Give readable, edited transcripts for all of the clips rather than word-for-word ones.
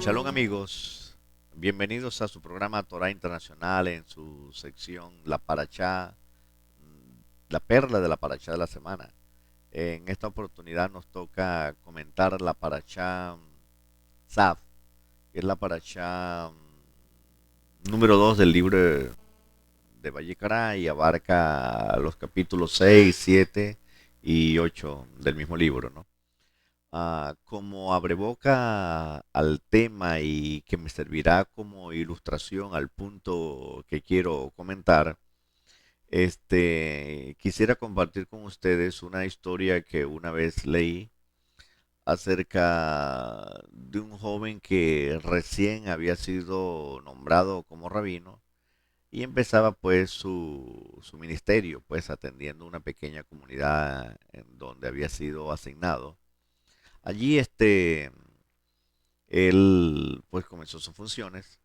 Shalom Shalom. amigos, bienvenidos a su programa Torah Internacional en su sección La Parachá, la perla de la Parachá de la semana. En esta oportunidad nos toca comentar la Parachá Saf, que es la Parachá número 2 del libro de Vallecará y abarca los capítulos 6, 7 y 8 del mismo libro, ¿no? Como abreboca al tema y que me servirá como ilustración al punto que quiero comentar, quisiera compartir con ustedes una historia que una vez leí acerca de un joven que recién había sido nombrado como rabino y empezaba pues su ministerio, pues atendiendo una pequeña comunidad en donde había sido asignado. Allí él pues comenzó sus funciones,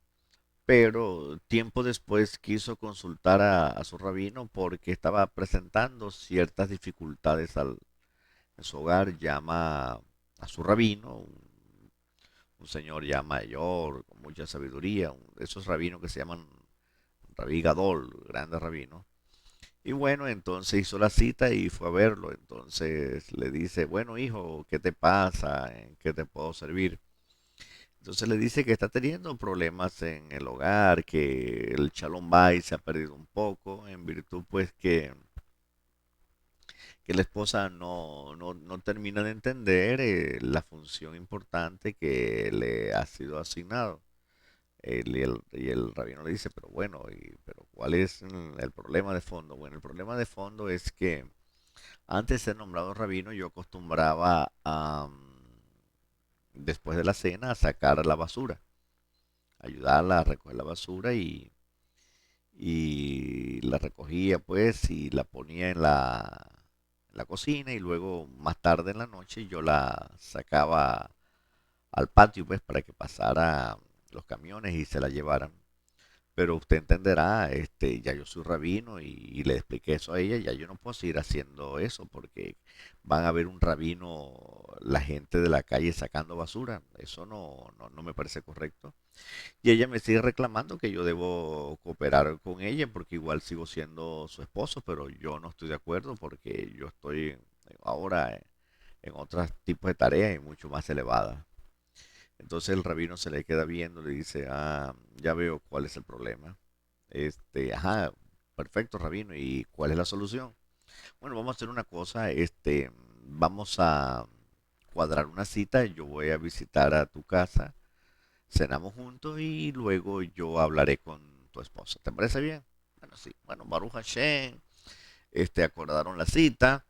pero tiempo después quiso consultar a su rabino porque estaba presentando ciertas dificultades en su hogar. Llama a su rabino, un señor ya mayor, con mucha sabiduría, de esos rabinos que se llaman Rabí Gadol, grande rabino. Y bueno, entonces hizo la cita y fue a verlo. Entonces le dice, bueno hijo, ¿qué te pasa? ¿En qué te puedo servir? Entonces le dice que está teniendo problemas en el hogar, que el Shalom Bay se ha perdido un poco, en virtud pues que la esposa no termina de entender la función importante que le ha sido asignado. Y el rabino le dice, pero bueno, pero ¿cuál es el problema de fondo? Bueno, el problema de fondo es que antes de ser nombrado rabino yo acostumbraba después de la cena a sacar la basura, ayudarla a recoger la basura y la recogía pues y la ponía en la cocina y luego más tarde en la noche yo la sacaba al patio pues para que pasara los camiones y se la llevaran. Pero usted entenderá, ya yo soy rabino y le expliqué eso a ella, ya yo no puedo seguir haciendo eso porque van a ver un rabino, la gente de la calle sacando basura. Eso no me parece correcto. Y ella me sigue reclamando que yo debo cooperar con ella porque igual sigo siendo su esposo, pero yo no estoy de acuerdo porque yo estoy ahora en otros tipos de tareas y mucho más elevadas. Entonces el rabino se le queda viendo, le dice, ya veo cuál es el problema. Ajá, perfecto, rabino, ¿y cuál es la solución? Bueno, vamos a hacer una cosa, vamos a cuadrar una cita, yo voy a visitar a tu casa, cenamos juntos y luego yo hablaré con tu esposa. ¿Te parece bien? Bueno, sí. Bueno, Baruch Hashem, acordaron la cita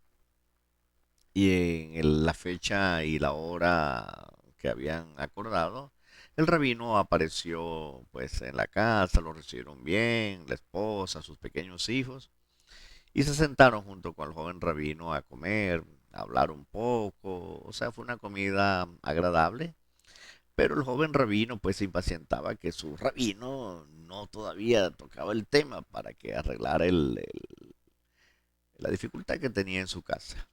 y en la fecha y la hora que habían acordado, el rabino apareció pues en la casa, lo recibieron bien, la esposa, sus pequeños hijos y se sentaron junto con el joven rabino a comer, a hablar un poco. O sea, fue una comida agradable. Pero el joven rabino pues se impacientaba que su rabino no todavía tocaba el tema para que arreglara la dificultad que tenía en su casa.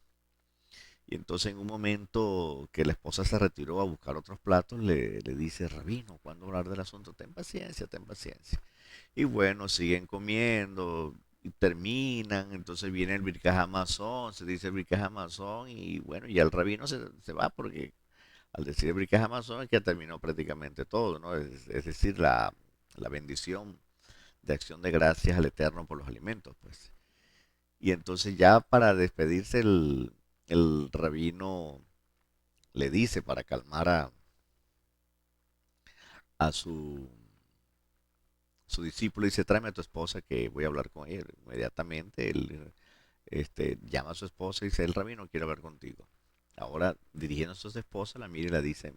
Y entonces en un momento que la esposa se retiró a buscar otros platos, le dice, rabino, ¿cuándo hablar del asunto? Ten paciencia, ten paciencia. Y bueno, siguen comiendo y terminan, entonces viene el Birkas Hamazón, se dice el Birkas Hamazón y bueno, ya el rabino se va porque al decir Bricas Amazon es que terminó prácticamente todo, ¿no? Es decir, la bendición de acción de gracias al Eterno por los alimentos, pues. Y entonces ya para despedirse el rabino le dice para calmar a su discípulo, dice, tráeme a tu esposa que voy a hablar con ella. Inmediatamente él llama a su esposa y dice, el rabino quiere hablar contigo. Ahora, dirigiéndose a su esposa, la mira y le dice,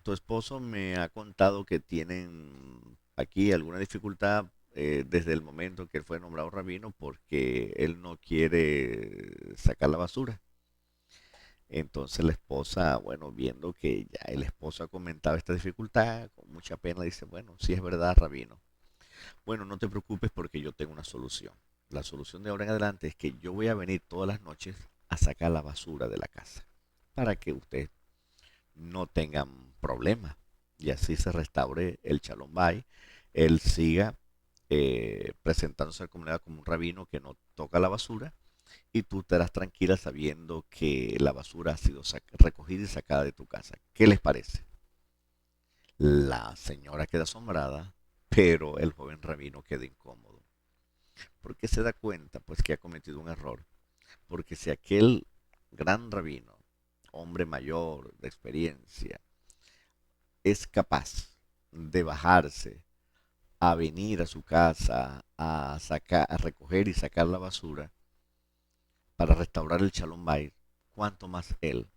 tu esposo me ha contado que tienen aquí alguna dificultad desde el momento que él fue nombrado rabino porque él no quiere sacar la basura. Entonces la esposa, bueno, viendo que ya el esposo ha comentado esta dificultad, con mucha pena dice, bueno, sí es verdad, rabino. Bueno, no te preocupes porque yo tengo una solución. La solución de ahora en adelante es que yo voy a venir todas las noches a sacar la basura de la casa para que ustedes no tengan problemas. y así se restaure el Shalom Bay, él siga presentándose a la comunidad como un rabino que no toca la basura y tú estarás tranquila sabiendo que la basura ha sido recogida y sacada de tu casa. ¿Qué les parece? La señora queda asombrada, pero el joven rabino queda incómodo, porque se da cuenta pues que ha cometido un error, porque si aquel gran rabino, hombre mayor de experiencia, es capaz de bajarse a venir a su casa a sacar, a recoger y sacar la basura para restaurar el Shalom Bayit, cuánto más él,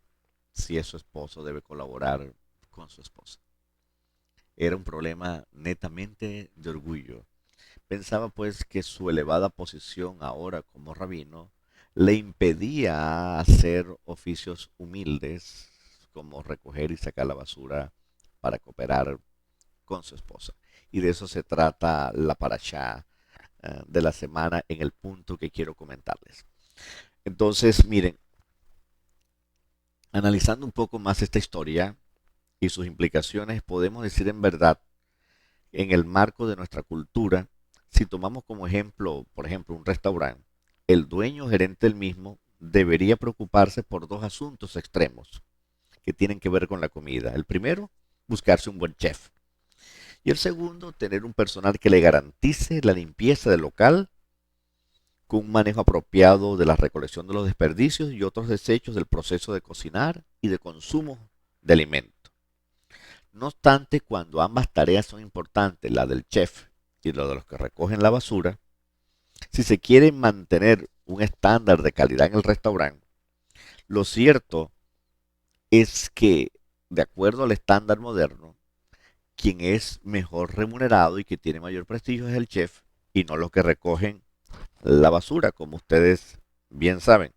si es su esposo, debe colaborar con su esposa. Era un problema netamente de orgullo. Pensaba pues que su elevada posición ahora como rabino le impedía hacer oficios humildes como recoger y sacar la basura para cooperar con su esposa. Y de eso se trata la parashá de la semana en el punto que quiero comentarles. Entonces, miren, analizando un poco más esta historia y sus implicaciones, podemos decir en verdad, en el marco de nuestra cultura, si tomamos como ejemplo, por ejemplo, un restaurante, el dueño o gerente del mismo debería preocuparse por dos asuntos extremos que tienen que ver con la comida. El primero, buscarse un buen chef. Y el segundo, tener un personal que le garantice la limpieza del local con un manejo apropiado de la recolección de los desperdicios y otros desechos del proceso de cocinar y de consumo de alimentos. No obstante, cuando ambas tareas son importantes, la del chef y la de los que recogen la basura, si se quiere mantener un estándar de calidad en el restaurante, lo cierto es que, de acuerdo al estándar moderno, quien es mejor remunerado y que tiene mayor prestigio es el chef y no los que recogen la basura, como ustedes bien saben.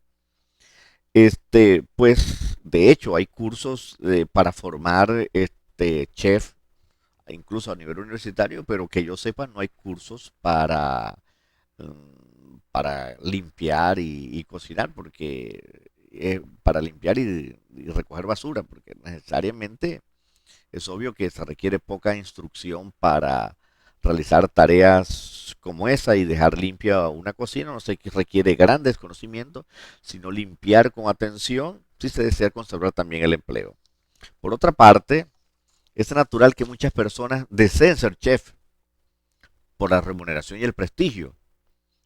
Pues, de hecho, hay cursos para formar chef, incluso a nivel universitario, pero que yo sepa, no hay cursos para limpiar y cocinar, porque para limpiar y recoger basura, porque necesariamente es obvio que se requiere poca instrucción para realizar tareas como esa y dejar limpia una cocina. No sé que requiere grandes conocimientos, sino limpiar con atención si se desea conservar también el empleo. Por otra parte, es natural que muchas personas deseen ser chef por la remuneración y el prestigio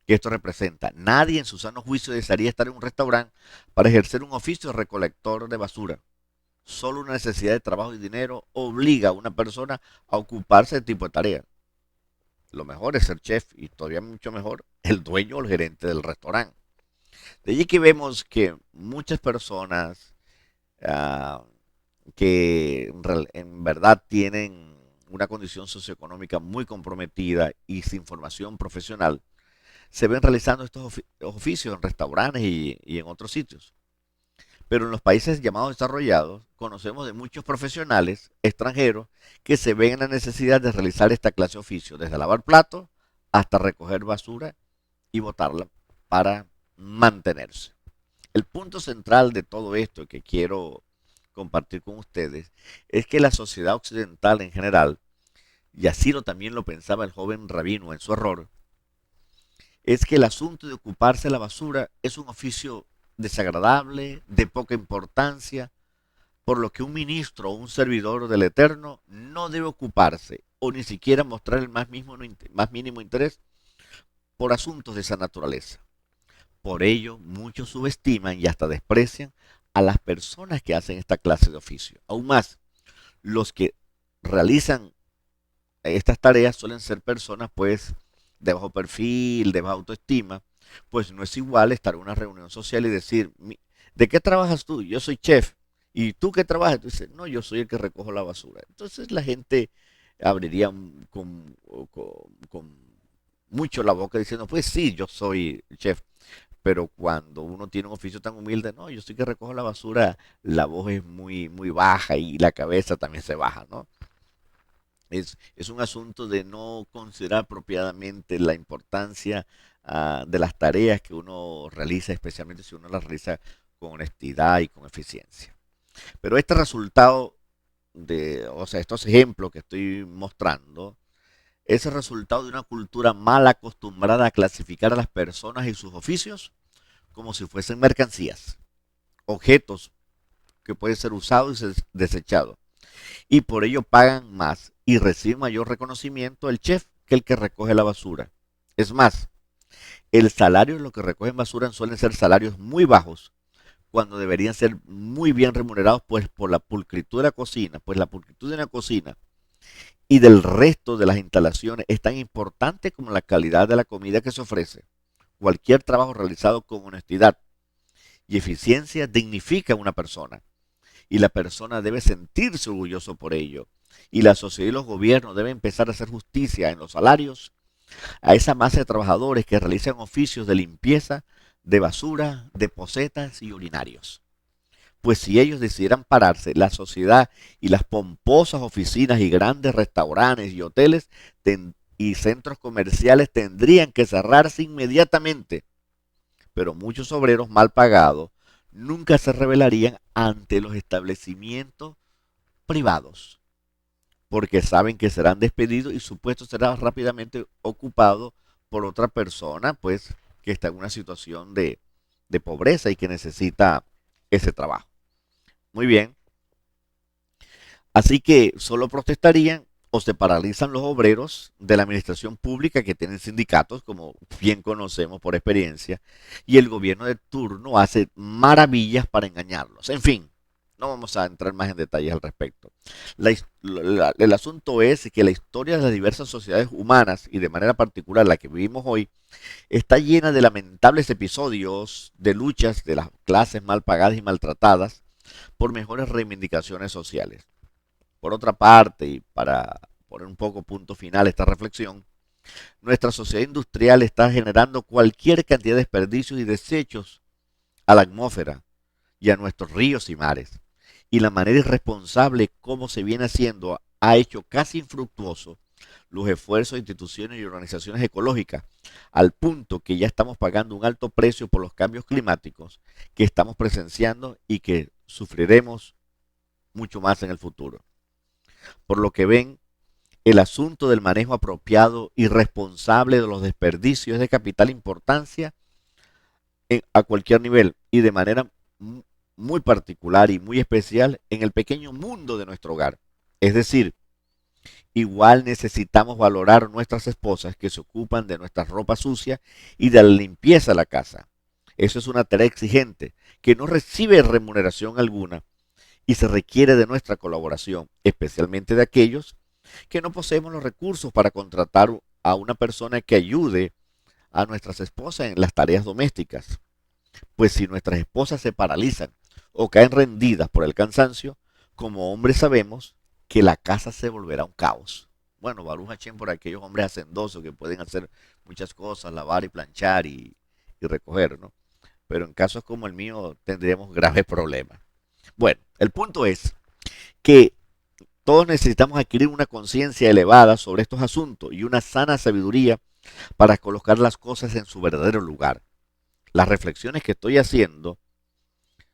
que esto representa. Nadie en su sano juicio desearía estar en un restaurante para ejercer un oficio de recolector de basura. Solo una necesidad de trabajo y dinero obliga a una persona a ocuparse de tipo de tarea. Lo mejor es ser chef y todavía mucho mejor el dueño o el gerente del restaurante. De allí que vemos que muchas personas ah, que en verdad tienen una condición socioeconómica muy comprometida y sin formación profesional, se ven realizando estos oficios en restaurantes y en otros sitios. Pero en los países llamados desarrollados, conocemos de muchos profesionales extranjeros que se ven en la necesidad de realizar esta clase de oficio, desde lavar platos hasta recoger basura y botarla para mantenerse. El punto central de todo esto que quiero compartir con ustedes es que la sociedad occidental en general, y así también lo pensaba el joven rabino en su error, es que el asunto de ocuparse de la basura es un oficio desagradable, de poca importancia, por lo que un ministro o un servidor del Eterno no debe ocuparse o ni siquiera mostrar el más mínimo interés por asuntos de esa naturaleza. Por ello, muchos subestiman y hasta desprecian a las personas que hacen esta clase de oficio. Aún más, los que realizan estas tareas suelen ser personas pues de bajo perfil, de baja autoestima, pues no es igual estar en una reunión social y decir, ¿de qué trabajas tú? Yo soy chef. ¿Y tú qué trabajas? Tú dices, no, yo soy el que recojo la basura. Entonces la gente abriría con mucho la boca diciendo, pues sí, yo soy chef. Pero cuando uno tiene un oficio tan humilde, no, yo soy que recojo la basura, la voz es muy, muy baja y la cabeza también se baja, ¿no? Es un asunto de no considerar apropiadamente la importancia de las tareas que uno realiza, especialmente si uno las realiza con honestidad y con eficiencia. Pero este resultado o sea, estos ejemplos que estoy mostrando, es el resultado de una cultura mal acostumbrada a clasificar a las personas y sus oficios como si fuesen mercancías, objetos que pueden ser usados y desechados. Y por ello pagan más y recibe mayor reconocimiento el chef que el que recoge la basura. Es más, el salario de los que recogen basura suelen ser salarios muy bajos cuando deberían ser muy bien remunerados pues por la pulcritud de la cocina, pues la pulcritud de una cocina y del resto de las instalaciones es tan importante como la calidad de la comida que se ofrece. Cualquier trabajo realizado con honestidad y eficiencia dignifica a una persona y la persona debe sentirse orgulloso por ello. Y la sociedad y los gobiernos deben empezar a hacer justicia en los salarios a esa masa de trabajadores que realizan oficios de limpieza, de basura, de posetas y urinarios. Pues si ellos decidieran pararse, la sociedad y las pomposas oficinas y grandes restaurantes y hoteles y centros comerciales tendrían que cerrarse inmediatamente. Pero muchos obreros mal pagados nunca se rebelarían ante los establecimientos privados, porque saben que serán despedidos y su puesto será rápidamente ocupado por otra persona, pues, que está en una situación de pobreza y que necesita ese trabajo. Muy bien. Así que solo protestarían o se paralizan los obreros de la administración pública que tienen sindicatos, como bien conocemos por experiencia, y el gobierno de turno hace maravillas para engañarlos. En fin, no vamos a entrar más en detalles al respecto. El asunto es que la historia de las diversas sociedades humanas, y de manera particular la que vivimos hoy, está llena de lamentables episodios de luchas de las clases mal pagadas y maltratadas por mejores reivindicaciones sociales. Por otra parte, y para poner un poco punto final a esta reflexión, nuestra sociedad industrial está generando cualquier cantidad de desperdicios y desechos a la atmósfera y a nuestros ríos y mares. Y la manera irresponsable como se viene haciendo ha hecho casi infructuoso los esfuerzos de instituciones y organizaciones ecológicas, al punto que ya estamos pagando un alto precio por los cambios climáticos que estamos presenciando y que sufriremos mucho más en el futuro. Por lo que ven, el asunto del manejo apropiado y responsable de los desperdicios es de capital importancia a cualquier nivel y de manera muy particular y muy especial en el pequeño mundo de nuestro hogar. Es decir, igual necesitamos valorar nuestras esposas que se ocupan de nuestra ropa sucia y de la limpieza de la casa. Eso es una tarea exigente que no recibe remuneración alguna y se requiere de nuestra colaboración, especialmente de aquellos que no poseemos los recursos para contratar a una persona que ayude a nuestras esposas en las tareas domésticas. Pues si nuestras esposas se paralizan o caen rendidas por el cansancio, como hombres sabemos que la casa se volverá un caos. Bueno, Baruch Hashem por aquellos hombres hacendosos que pueden hacer muchas cosas, lavar y planchar y recoger, ¿no? Pero en casos como el mío tendríamos graves problemas. Bueno, el punto es que todos necesitamos adquirir una conciencia elevada sobre estos asuntos y una sana sabiduría para colocar las cosas en su verdadero lugar. Las reflexiones que estoy haciendo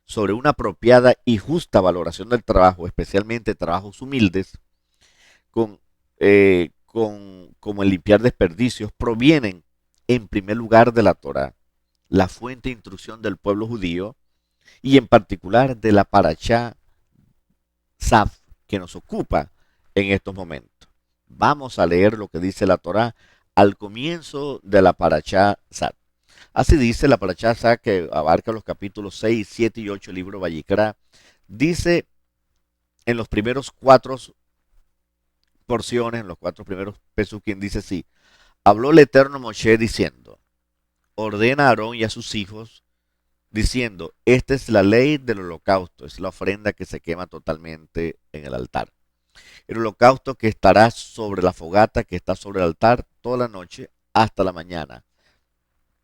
sobre una apropiada y justa valoración del trabajo, especialmente trabajos humildes, como el limpiar desperdicios, provienen en primer lugar de la Torá, la fuente de instrucción del pueblo judío, y en particular de la Parashá Saf, que nos ocupa en estos momentos. Vamos a leer lo que dice la Torá al comienzo de la Parashá Saf. Así dice la Parashá Saf, que abarca los capítulos 6, 7 y 8 del libro Vayikra. Dice en los primeros cuatro porciones, en los cuatro primeros pesukim, dice así: habló el Eterno a Moshe diciendo, ordena a Aarón y a sus hijos, diciendo, esta es la ley del holocausto, es la ofrenda que se quema totalmente en el altar. El holocausto que estará sobre la fogata que está sobre el altar toda la noche hasta la mañana,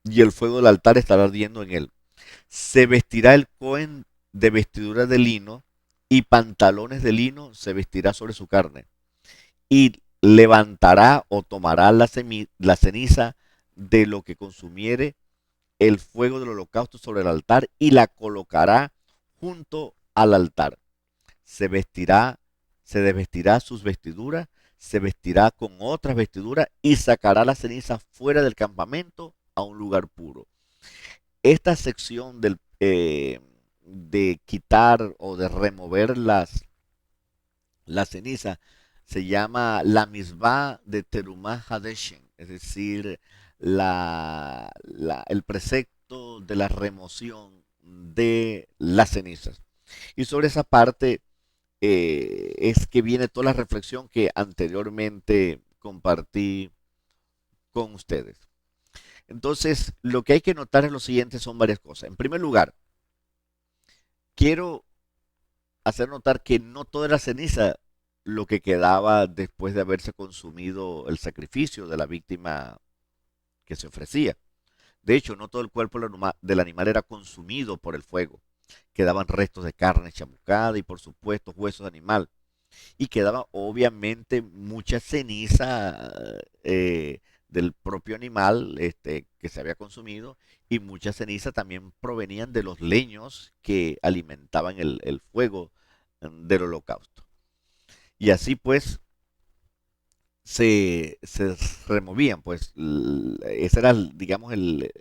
y el fuego del altar estará ardiendo en él. Se vestirá el Cohen de vestidura de lino, y pantalones de lino se vestirá sobre su carne, y levantará o tomará la ceniza de lo que consumiere el fuego del holocausto sobre el altar y la colocará junto al altar. Se vestirá se desvestirá sus vestiduras, se vestirá con otras vestiduras y sacará la ceniza fuera del campamento a un lugar puro. Esta sección de quitar o de remover la ceniza se llama la misbah de Terumah Hadeshen, es decir, el precepto de la remoción de las cenizas. Y sobre esa parte es que viene toda la reflexión que anteriormente compartí con ustedes. Entonces, lo que hay que notar es lo siguiente, son varias cosas. En primer lugar, quiero hacer notar que no toda la ceniza lo que quedaba después de haberse consumido el sacrificio de la víctima que se ofrecía. De hecho, no todo el cuerpo del animal era consumido por el fuego. Quedaban restos de carne chamucada y por supuesto huesos de animal. Y quedaba obviamente mucha ceniza del propio animal que se había consumido y mucha ceniza también provenían de los leños que alimentaban el fuego del holocausto. Y así pues se removían, pues ese era, digamos, de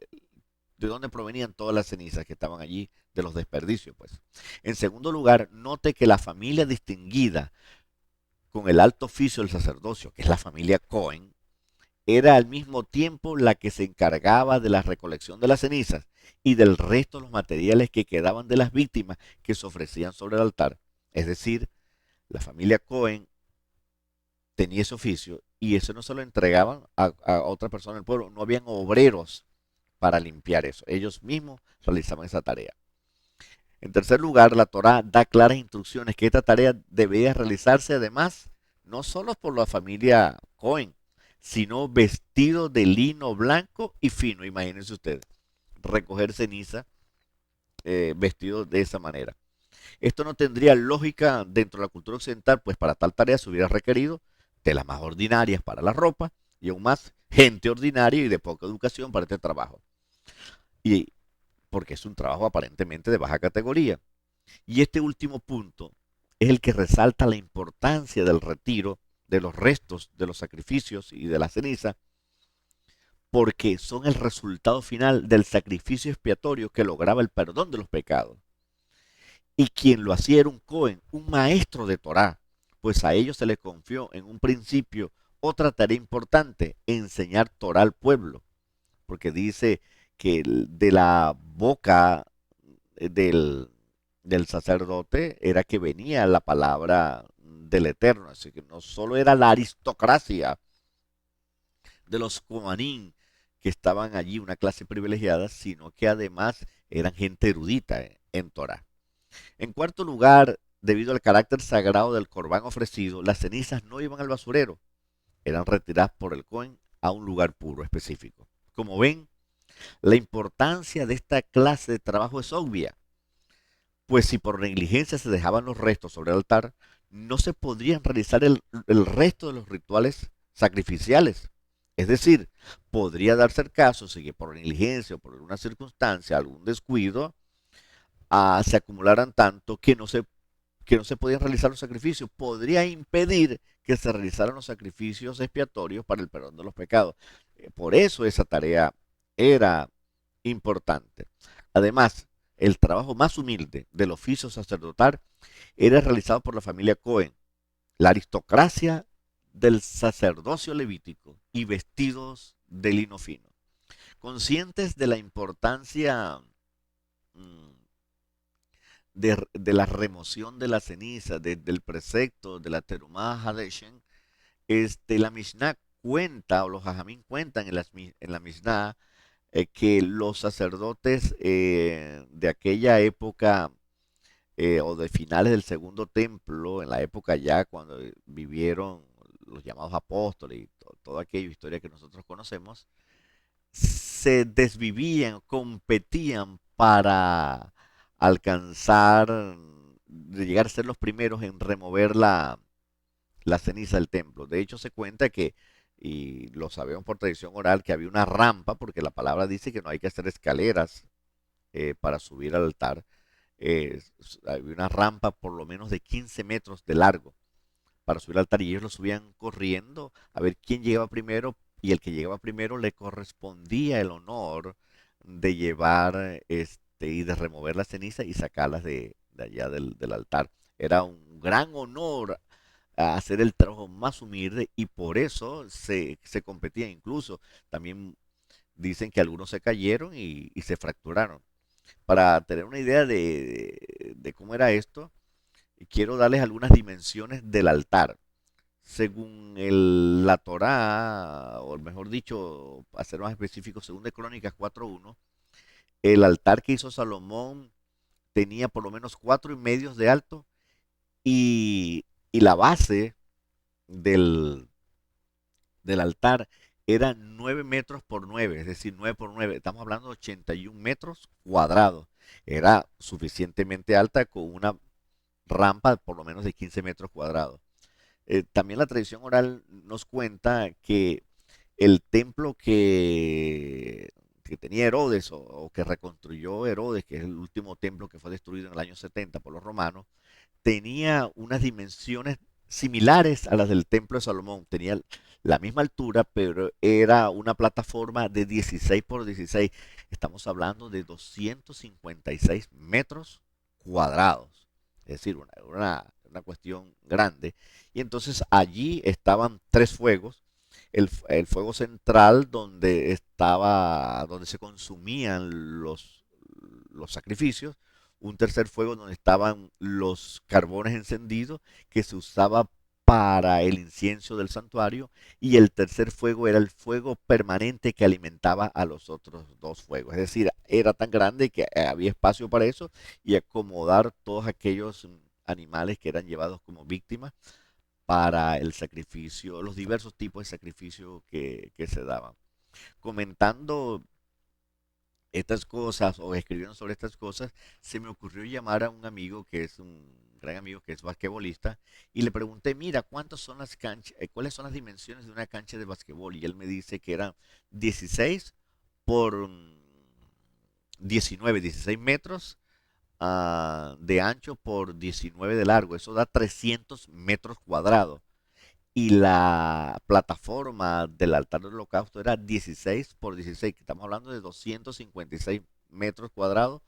dónde provenían todas las cenizas que estaban allí, de los desperdicios, pues. En segundo lugar, note que la familia distinguida con el alto oficio del sacerdocio, que es la familia Cohen, era al mismo tiempo la que se encargaba de la recolección de las cenizas y del resto de los materiales que quedaban de las víctimas que se ofrecían sobre el altar. Es decir, la familia Cohen tenía ese oficio y eso no se lo entregaban a otra persona del pueblo. No habían obreros para limpiar eso. Ellos mismos realizaban esa tarea. En tercer lugar, la Torá da claras instrucciones que esta tarea debía realizarse además no solo por la familia Cohen, sino vestido de lino blanco y fino. Imagínense ustedes, recoger ceniza vestido de esa manera. Esto no tendría lógica dentro de la cultura occidental, pues para tal tarea se hubiera requerido telas más ordinarias para la ropa y aún más gente ordinaria y de poca educación para este trabajo. Y porque es un trabajo aparentemente de baja categoría. Y este último punto es el que resalta la importancia del retiro de los restos de los sacrificios y de la ceniza, porque son el resultado final del sacrificio expiatorio que lograba el perdón de los pecados. Y quien lo hacía era un Cohen, un maestro de Torá, pues a ellos se les confió en un principio otra tarea importante, enseñar Torá al pueblo, porque dice que de la boca del, del sacerdote era que venía la palabra del Eterno, así que no solo era la aristocracia de los Coanín que estaban allí, una clase privilegiada, sino que además eran gente erudita en Torah. En cuarto lugar, debido al carácter sagrado del corbán ofrecido, las cenizas no iban al basurero, eran retiradas por el Cohen a un lugar puro específico. Como ven, la importancia de esta clase de trabajo es obvia, pues si por negligencia se dejaban los restos sobre el altar, no se podrían realizar el resto de los rituales sacrificiales. Es decir, podría darse el caso si que por negligencia o por alguna circunstancia, algún descuido, se acumularan tanto que no se podían realizar los sacrificios. Podría impedir que se realizaran los sacrificios expiatorios para el perdón de los pecados. Por eso esa tarea era importante. Además, el trabajo más humilde del oficio sacerdotal era realizado por la familia Cohen, la aristocracia del sacerdocio levítico y vestidos de lino fino. Conscientes de la importancia mm, de la remoción de la ceniza, del precepto de la Terumah Hadeshen, la Mishnah cuenta, o los Jajamín cuentan en la Mishnah, que los sacerdotes de aquella época o de finales del segundo templo, en la época ya cuando vivieron los llamados apóstoles y todo aquello, historia que nosotros conocemos, se desvivían, competían para alcanzar, de llegar a ser los primeros en remover la ceniza del templo. De hecho, se cuenta que, y lo sabemos por tradición oral, que había una rampa, porque la palabra dice que no hay que hacer escaleras para subir al altar. Había una rampa por lo menos de 15 metros de largo para subir al altar y ellos lo subían corriendo a ver quién llegaba primero y el que llegaba primero le correspondía el honor de llevar y de remover las cenizas y sacarlas de allá del altar. Era un gran honor a hacer el trabajo más humilde y por eso se competía. Incluso también dicen que algunos se cayeron y se fracturaron. Para tener una idea de cómo era esto, quiero darles algunas dimensiones del altar. Según la Torá, o mejor dicho, para ser más específico, según de Crónicas 4.1, el altar que hizo Salomón tenía por lo menos 4 y medio de alto y la base del, del altar era 9 metros por 9, es decir, 9 por 9. Estamos hablando de 81 metros cuadrados. Era suficientemente alta con una rampa por lo menos de 15 metros cuadrados. También la tradición oral nos cuenta que el templo que tenía Herodes o que reconstruyó Herodes, que es el último templo que fue destruido en el año 70 por los romanos, tenía unas dimensiones similares a las del templo de Salomón. Tenía la misma altura, pero era una plataforma de 16 por 16. Estamos hablando de 256 metros cuadrados. Es decir, una cuestión grande. Y entonces allí estaban tres fuegos. El fuego central donde se consumían los sacrificios, un tercer fuego donde estaban los carbones encendidos que se usaba para el incienso del santuario y el tercer fuego era el fuego permanente que alimentaba a los otros dos fuegos. Es decir, era tan grande que había espacio para eso y acomodar todos aquellos animales que eran llevados como víctimas para el sacrificio, los diversos tipos de sacrificio que se daban. Comentando estas cosas o escribieron sobre estas cosas, se me ocurrió llamar a un amigo que es un gran amigo que es basquetbolista y le pregunté, mira, ¿cuántas son las canchas, cuáles son las dimensiones de una cancha de basquetbol? Y él me dice que eran 16 por 19, 16 metros de ancho por 19 de largo. Eso da 300 metros cuadrados y la plataforma del altar del holocausto era 16 por 16, que estamos hablando de 256 metros cuadrados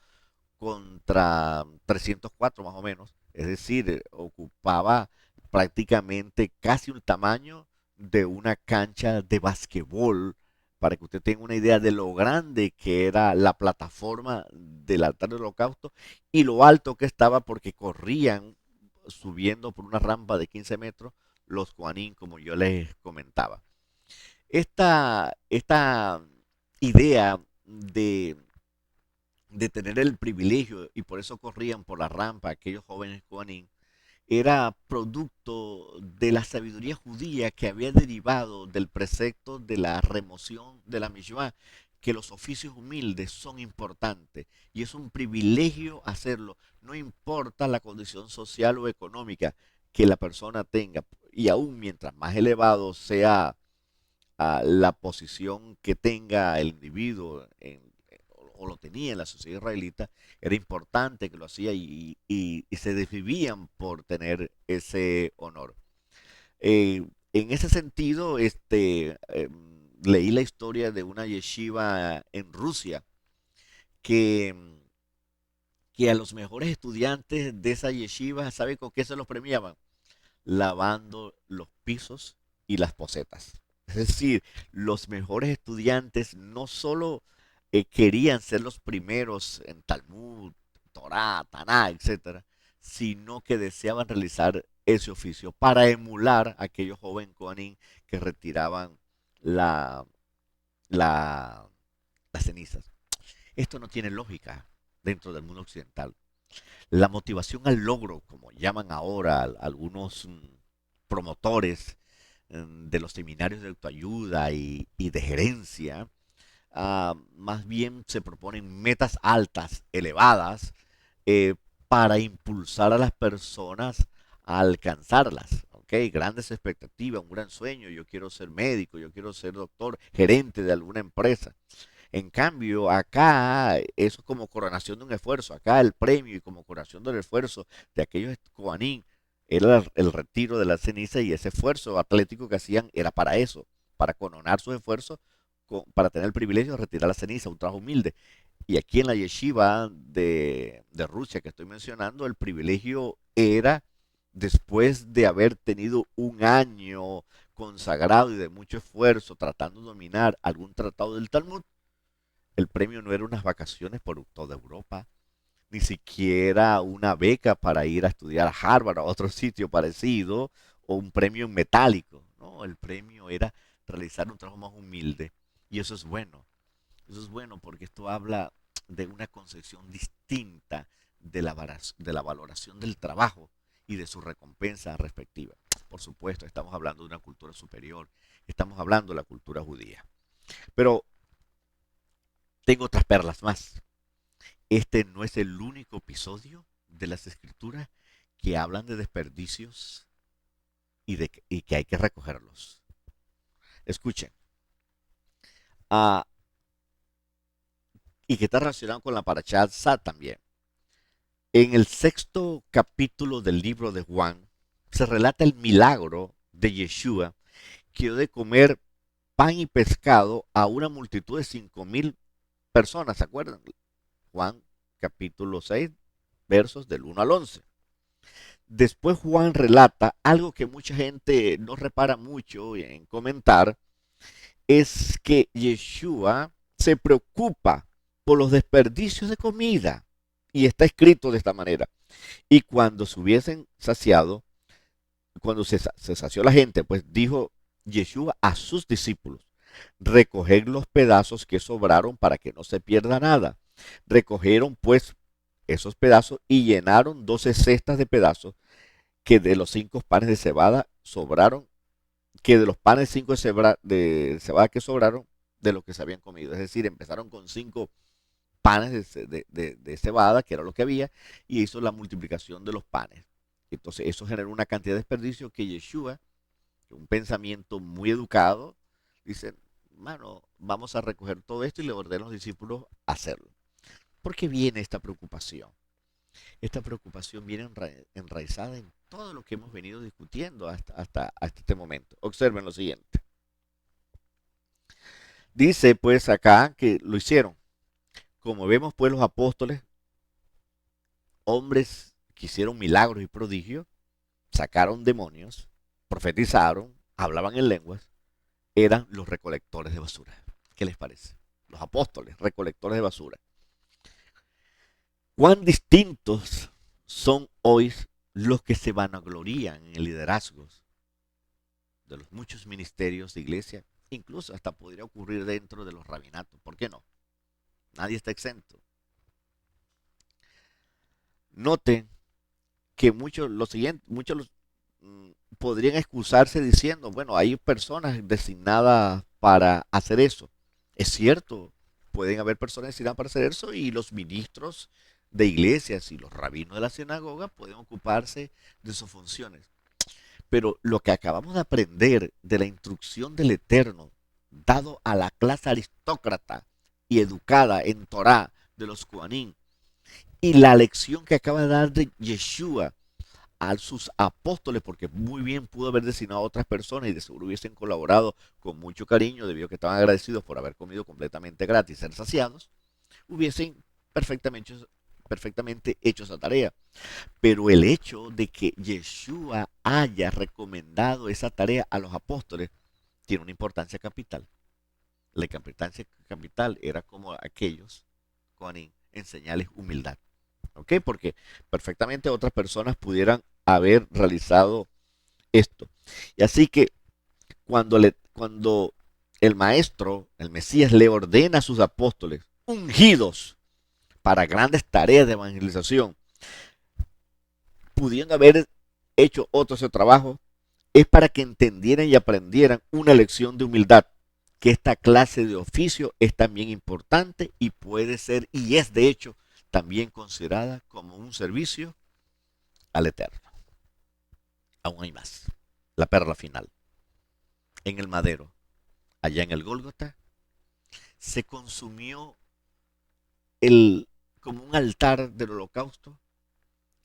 contra 304 más o menos, es decir, ocupaba prácticamente casi un tamaño de una cancha de basquetbol, para que usted tenga una idea de lo grande que era la plataforma del altar del holocausto y lo alto que estaba porque corrían subiendo por una rampa de 15 metros los Juanín, como yo les comentaba. Esta idea de tener el privilegio, y por eso corrían por la rampa aquellos jóvenes Juanín, era producto de la sabiduría judía que había derivado del precepto de la remoción de la Mishvah, que los oficios humildes son importantes y es un privilegio hacerlo, no importa la condición social o económica que la persona tenga, y aún mientras más elevado sea la posición que tenga el individuo o lo tenía en la sociedad israelita, era importante que lo hacía y se desvivían por tener ese honor. En ese sentido, leí la historia de una yeshiva en Rusia que, que a los mejores estudiantes de esa yeshiva, ¿sabe con qué se los premiaban? Lavando los pisos y las posetas. Es decir, los mejores estudiantes no solo querían ser los primeros en Talmud, Torah, Taná, etcétera, sino que deseaban realizar ese oficio para emular a aquellos jóvenes Kohanim que retiraban la, la, las cenizas. Esto no tiene lógica dentro del mundo occidental. La motivación al logro, como llaman ahora algunos promotores de los seminarios de autoayuda y de gerencia, más bien se proponen metas altas, elevadas, eh, para impulsar a las personas a alcanzarlas. ¿Ok? Grandes expectativas, un gran sueño, yo quiero ser médico, yo quiero ser doctor, gerente de alguna empresa. En cambio, acá eso es como coronación de un esfuerzo. Acá el premio y como coronación del esfuerzo de aquellos Kohanim Era el retiro de la ceniza y ese esfuerzo atlético que hacían era para eso, para coronar sus esfuerzos, para tener el privilegio de retirar la ceniza, un trabajo humilde. Y aquí en la yeshiva de Rusia que estoy mencionando, el privilegio era, después de haber tenido un año consagrado y de mucho esfuerzo tratando de dominar algún tratado del Talmud, el premio no era unas vacaciones por toda Europa, ni siquiera una beca para ir a estudiar a Harvard o a otro sitio parecido, o un premio en metálico. No, el premio era realizar un trabajo más humilde. Y eso es bueno. Eso es bueno porque esto habla de una concepción distinta de la valoración del trabajo y de su recompensa respectiva. Por supuesto, estamos hablando de una cultura superior, estamos hablando de la cultura judía. Pero tengo otras perlas más. Este no es el único episodio de las escrituras que hablan de desperdicios y que hay que recogerlos. Escuchen, ah, y que está relacionado con la Parashat Sat también. En el sexto capítulo del libro de Juan se relata el milagro de Yeshua que dio de comer pan y pescado a una multitud de 5.000 personas, ¿se acuerdan? Juan capítulo 6, versos del 1 al 11. Después Juan relata algo que mucha gente no repara mucho en comentar, es que Yeshua se preocupa por los desperdicios de comida. Y está escrito de esta manera. Y cuando se hubiesen saciado, cuando se sació la gente, pues dijo Yeshua a sus discípulos, recoged los pedazos que sobraron para que no se pierda nada. Recogieron pues esos pedazos y llenaron 12 cestas de pedazos que de los 5 panes de cebada sobraron, que de los panes 5 de cebada que sobraron de los que se habían comido. Es decir, empezaron con 5 panes de cebada, que era lo que había, y hizo la multiplicación de los panes. Entonces eso generó una cantidad de desperdicio que Yeshua, un pensamiento muy educado, dice, mano, vamos a recoger todo esto y le ordena a los discípulos hacerlo. ¿Por qué viene esta preocupación? Esta preocupación viene enraizada en todo lo que hemos venido discutiendo hasta este momento. Observen lo siguiente. Dice pues acá que lo hicieron. Como vemos pues los apóstoles, hombres que hicieron milagros y prodigios, sacaron demonios, profetizaron, hablaban en lenguas, eran los recolectores de basura. ¿Qué les parece? Los apóstoles, recolectores de basura. ¿Cuán distintos son hoy los que se vanaglorían en el liderazgo de los muchos ministerios de iglesia? Incluso hasta podría ocurrir dentro de los rabinatos. ¿Por qué no? Nadie está exento. Noten que muchos podrían excusarse diciendo, bueno, hay personas designadas para hacer eso. Es cierto, pueden haber personas designadas para hacer eso y los ministros de iglesias y los rabinos de la sinagoga pueden ocuparse de sus funciones. Pero lo que acabamos de aprender de la instrucción del Eterno, dado a la clase aristócrata y educada en Torah de los Kohanim, y la lección que acaba de dar de Yeshua a sus apóstoles, porque muy bien pudo haber designado a otras personas y de seguro hubiesen colaborado con mucho cariño, debido a que estaban agradecidos por haber comido completamente gratis, ser saciados, hubiesen perfectamente, perfectamente hecho esa tarea. Pero el hecho de que Yeshua haya recomendado esa tarea a los apóstoles tiene una importancia capital. La importancia capital era como aquellos con enseñarles humildad. ¿Ok? Porque perfectamente otras personas pudieran haber realizado esto. Y así que cuando el maestro, el Mesías, le ordena a sus apóstoles ungidos para grandes tareas de evangelización, pudiendo haber hecho otro ese trabajo, es para que entendieran y aprendieran una lección de humildad, que esta clase de oficio es también importante y puede ser, y es de hecho, también considerada como un servicio al Eterno. Aún hay más. La perla final. En el madero, allá en el Gólgota, se consumió como un altar del holocausto,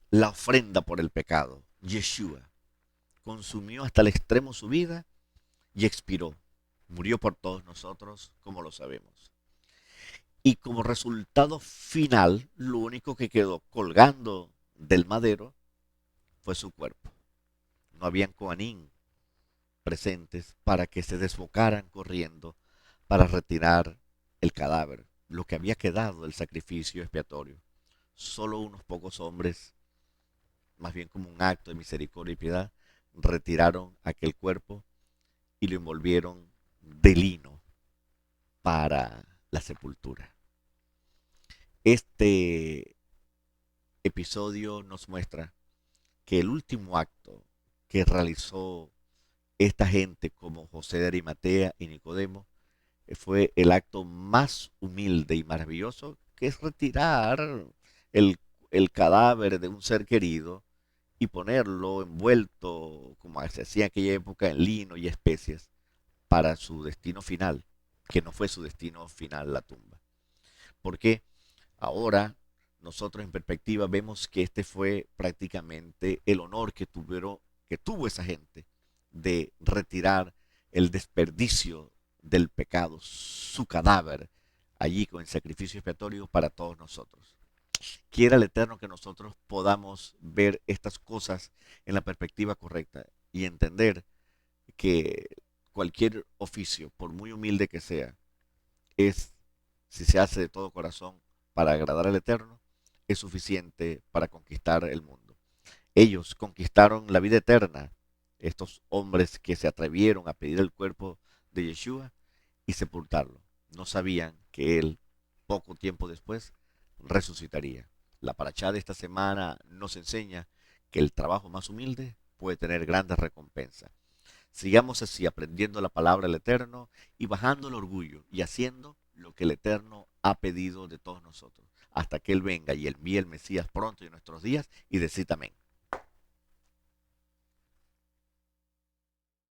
la ofrenda por el pecado. Yeshua, consumió hasta el extremo su vida y expiró. Murió por todos nosotros, como lo sabemos. Y como resultado final, lo único que quedó colgando del madero fue su cuerpo. No habían coanín presentes para que se desbocaran corriendo para retirar el cadáver, lo que había quedado del sacrificio expiatorio. Solo unos pocos hombres, más bien como un acto de misericordia y piedad, retiraron aquel cuerpo y lo envolvieron de lino para la sepultura. Este episodio nos muestra que el último acto que realizó esta gente como José de Arimatea y Nicodemo fue el acto más humilde y maravilloso, que es retirar el, el cadáver de un ser querido y ponerlo envuelto, como se hacía en aquella época, en lino y especias, para su destino final, que no fue su destino final la tumba. Porque ahora nosotros en perspectiva vemos que este fue prácticamente el honor que tuvo esa gente de retirar el desperdicio del pecado, su cadáver, allí con el sacrificio expiatorio para todos nosotros. Quiera el Eterno que nosotros podamos ver estas cosas en la perspectiva correcta y entender que cualquier oficio, por muy humilde que sea, es, si se hace de todo corazón para agradar al Eterno, es suficiente para conquistar el mundo. Ellos conquistaron la vida eterna, estos hombres que se atrevieron a pedir el cuerpo de Yeshua y sepultarlo. No sabían que él, poco tiempo después, resucitaría. La parachá de esta semana nos enseña que el trabajo más humilde puede tener grandes recompensas. Sigamos así aprendiendo la palabra del Eterno y bajando el orgullo y haciendo lo que el Eterno ha pedido de todos nosotros, hasta que Él venga y envíe el Mesías pronto en nuestros días y decida amén.